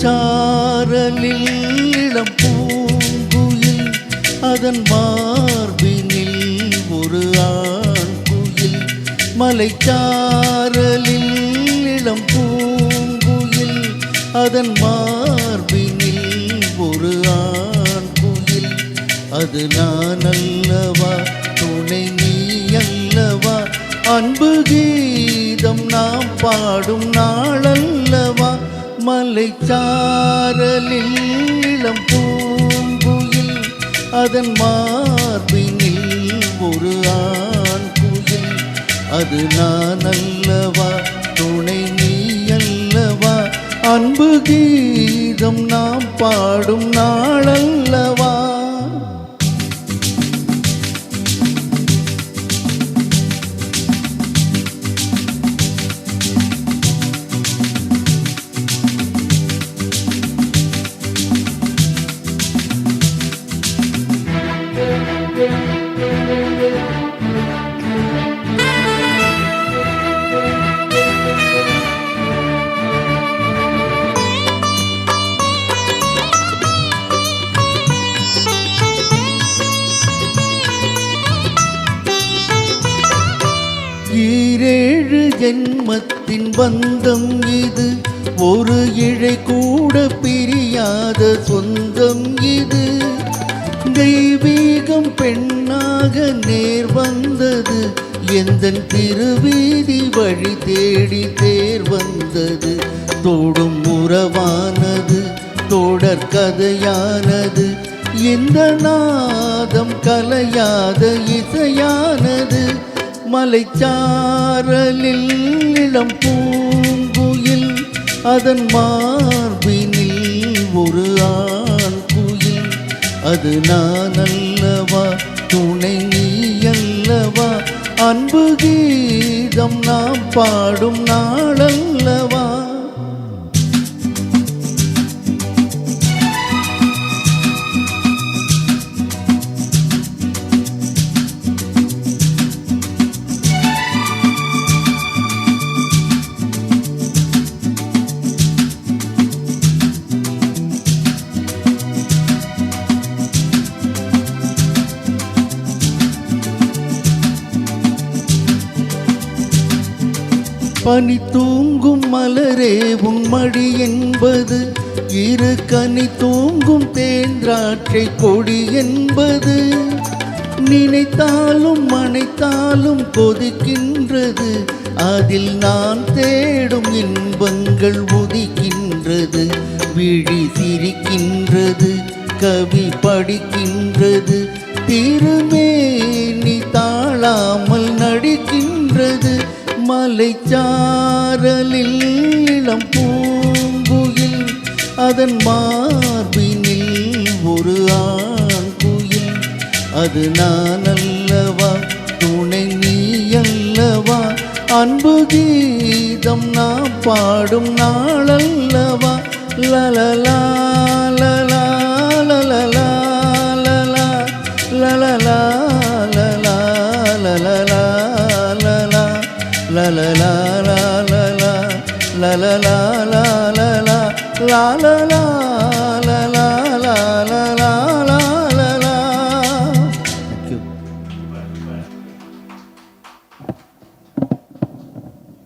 மலைச்சாரலில் இளம் பூங்குயில் அதன் மார்பினில் ஒரு ஆண் குயில். மலைச்சாரலில் இளம் பூங்குயில் அதன் மார்பினில் ஒரு ஆண் குயில். அது நான் அல்லவா துணை நீ அல்லவா அன்பு கீதம் நாம் பாடும் நாளல்லவா. மலைச்சாரலில் இளம் பூங்குயில் அதன் மார்பினில் ஒரு ஆண் குயில். அது நான் அல்லவா துணை நீ அல்லவா அன்பு கீதம் நாம் பாடும் நாளல்லவா. ஈரேழு ஜென்மத்தின் பந்தம் இது, ஒரு இழை கூட பிரியாத சொந்தம் இது. தெய்வீகம் பெண்ணாக நேர் வந்தது, எந்தன் திருவீதி வழி தேடி தேர் வந்தது. தோடும் உறவானது தொடர் கதையானது, இந்த நாதம் கலையாத இசையானது. மலைச்சாரலில் இளம் பூங்குயில் அதன் மார்பினில் ஒரு ஆண் குயில். அது நான் அல்லவா துணை நீ அல்லவா அன்பு கீதம் நாம் பாடும் நாளல்லவா. பனி தூங்கும் மலரே உன் மடி என்பது, இரு கனி தூங்கும் தேன்றாற்றை கொடி என்பது. நினைத்தாலும் அணைத்தாலும் கொதிக்கின்றது, அதில் நான் தேடும் இன்பங்கள் உதிக்கின்றது. விழி சிரிக்கின்றது, கவி படிக்கின்றது, திருமேனி தாழாமல் நடிக்கின்றது. மலைச்சாரலில் இளம் பூங்குயில் அதன் மார்பினில் ஒரு ஆண் குயில். அது நான் அல்லவா துணை நீ அல்லவா அன்பு கீதம் நாம் பாடும் நாளல்லவா. லலலா லலா லலலா லலா லலலா லலா லலலா la la la la la la la la la la la la la la